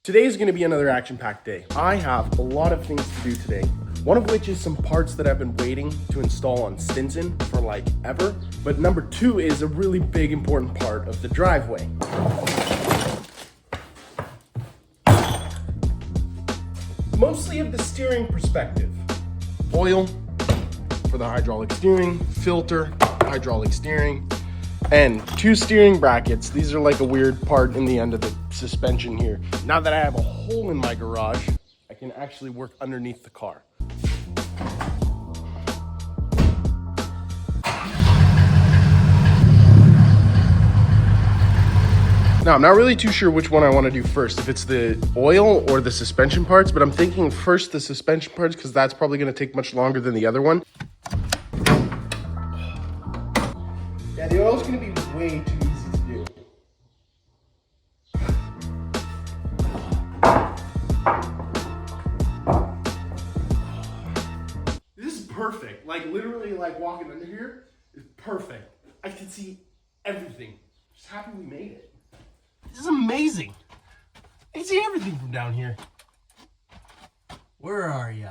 Today is going to be another action-packed day. I have a lot of things to do today. One of which is some parts that I've been waiting to install on Stinson for like ever. But number two is a really big important part of the driveway. Mostly of the steering perspective. Oil for the hydraulic steering, filter, hydraulic steering, and two steering brackets. These are like a weird part in the end of the suspension here. Now that I have a hole in my garage, I can actually work underneath the car. Now, I'm not really too sure which one I want to do first, if it's the oil or the suspension parts, but I'm thinking first the suspension parts because that's probably going to take much longer than the other one. Yeah, the oil's going to be way too easy to do. This is perfect. Like literally like walking under here is perfect. I can see everything. Just happy we made it. This is amazing. I can see everything from down here. Where are ya?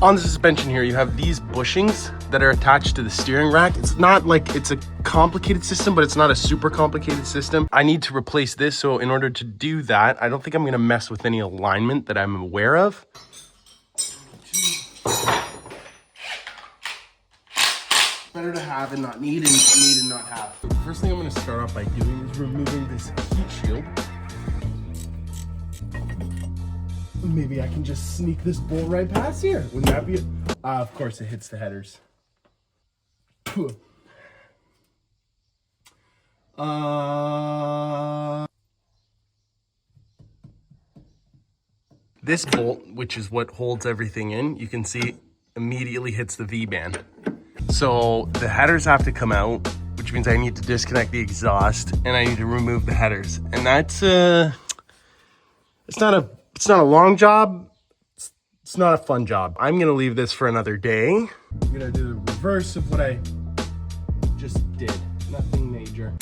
On the suspension here, you have these bushings that are attached to the steering rack. It's not like it's a complicated system, but it's not a super complicated system. I need to replace this, so in order to do that, I don't think I'm gonna mess with any alignment that I'm aware of. Better to have and not need, and need and not have. The first thing I'm gonna start off by doing is removing this heat shield. Maybe I can just sneak this bolt right past here. Wouldn't that be? Of course it hits the headers. This bolt, which is what holds everything in, you can see immediately hits the V-band. So the headers have to come out, which means I need to disconnect the exhaust and I need to remove the headers. And that's it's not a long job. It's not a fun job. I'm gonna leave this for another day. I'm gonna do the reverse of what I just did. Nothing major.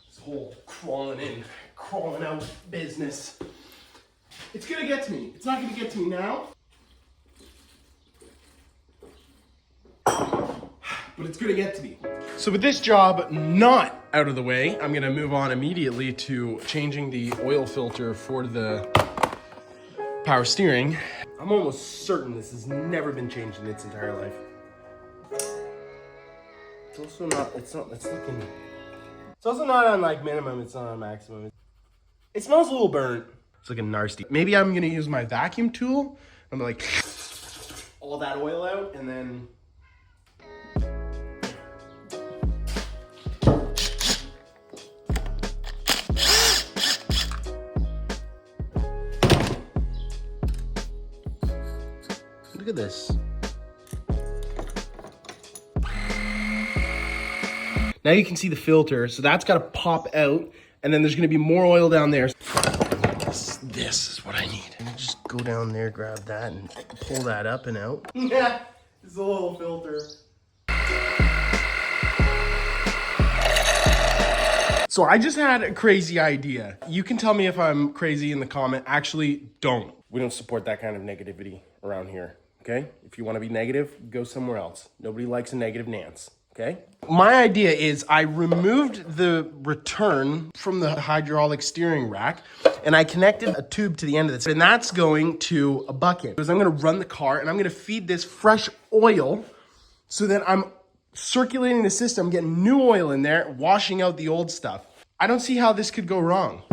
This whole crawling out business. It's gonna get to me. It's not gonna get to me now. But it's gonna get to me. So with this job not out of the way, I'm gonna move on immediately to changing the oil filter for the power steering. I'm almost certain this has never been changed in its entire life. It's also not, it's also not on like minimum, it's not on maximum. It smells a little burnt. It's like a nasty. Maybe I'm gonna use my vacuum tool. I'm like all that oil out and then look at this. Now you can see the filter, so that's gotta pop out, and then there's gonna be more oil down there. I guess this is what I need. And just go down there, grab that, and pull that up and out. Yeah, it's a little filter. So I just had a crazy idea. You can tell me if I'm crazy in the comment. Actually, don't. We don't support that kind of negativity around here, okay? If you wanna be negative, go somewhere else. Nobody likes a negative Nance. Okay. My idea is I removed the return from the hydraulic steering rack and I connected a tube to the end of this, and that's going to a bucket. Because I'm going to run the car and I'm going to feed this fresh oil so that I'm circulating the system, getting new oil in there, washing out the old stuff. I don't see how this could go wrong.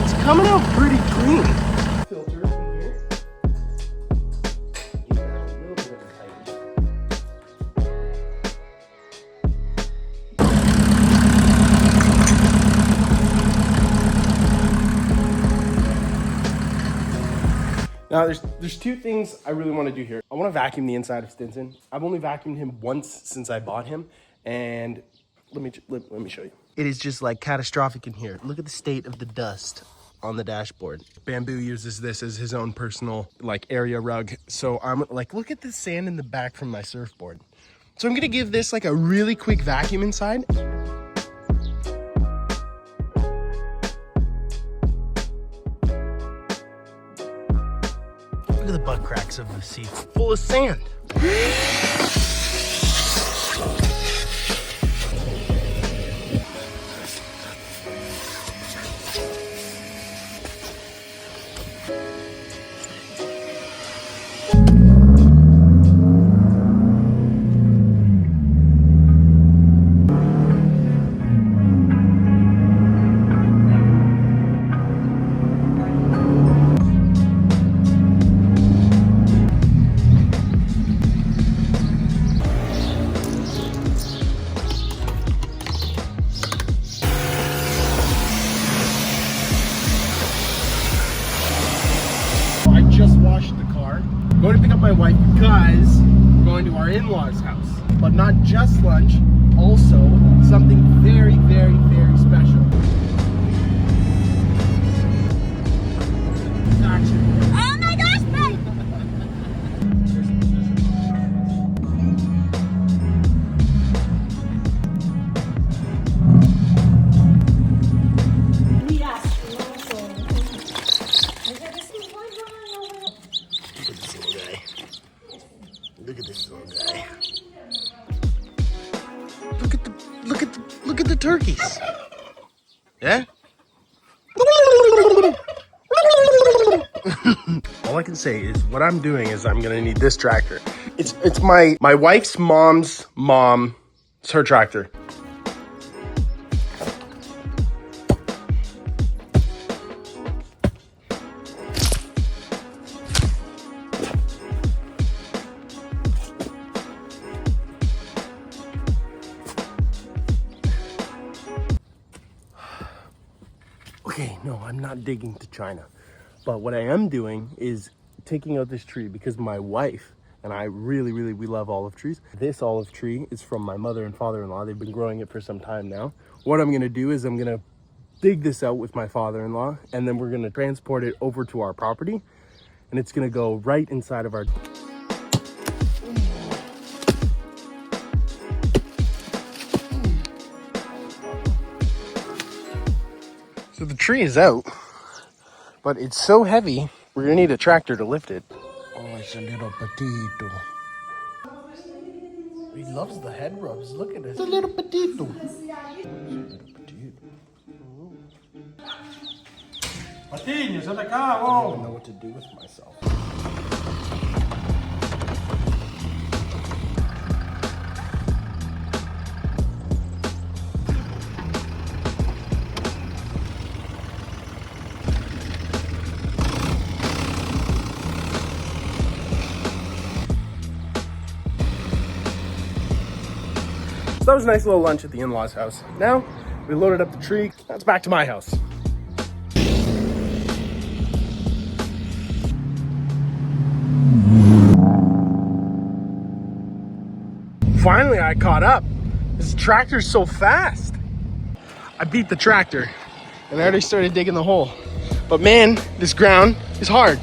It's coming out pretty clean. Now, there's two things I really want to do here. I want to vacuum the inside of Stinson. I've only vacuumed him once since I bought him, and let me show you. It is just like catastrophic in here. Look at the state of the dust on the dashboard. Bamboo uses this as his own personal like area rug. So I'm like, look at the sand in the back from my surfboard. So I'm gonna give this like a really quick vacuum inside. Look at the butt cracks of the seat, full of sand. I just washed the car. I'm going to pick up my wife because we're going to our in-laws' house. But not just lunch, also something very, very, very special. Oh my gosh, babe! Look at this little guy. Look at the turkeys. Yeah? All I can say is what I'm doing is I'm gonna need this tractor. It's my wife's mom's mom. It's her tractor. Okay, no, I'm not digging to China. But what I am doing is taking out this tree because my wife and I really, we love olive trees. This olive tree is from my mother and father-in-law. They've been growing it for some time now. What I'm gonna do is I'm gonna dig this out with my father-in-law, and then we're gonna transport it over to our property, and it's gonna go right inside of our... So the tree is out, but it's so heavy, we're gonna need a tractor to lift it. Oh, it's a little petito. He loves the head rubs. Look at it. It's a little petito. Patiño, sal de acá, I don't know what to do with myself. So that was a nice little lunch at the in-laws' house. Now, we loaded up the tree. Now it's back to my house. Finally, I caught up. This tractor's so fast. I beat the tractor, and I already started digging the hole. But man, this ground is hard.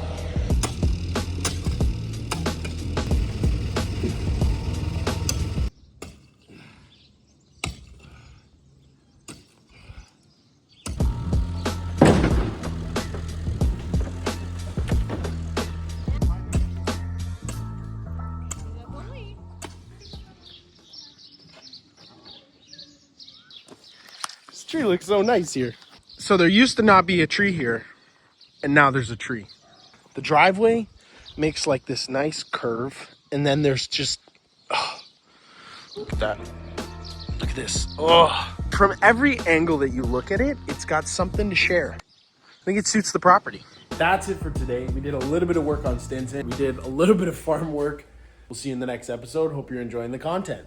This tree looks so nice here. So there used to not be a tree here, and now there's a tree. The driveway makes like this nice curve, and then there's just, oh, look at that. Look at this. Oh, from every angle that you look at it, it's got something to share. I think it suits the property. That's it for today. We did a little bit of work on Stinson. We did a little bit of farm work. We'll see you in the next episode. Hope you're enjoying the content.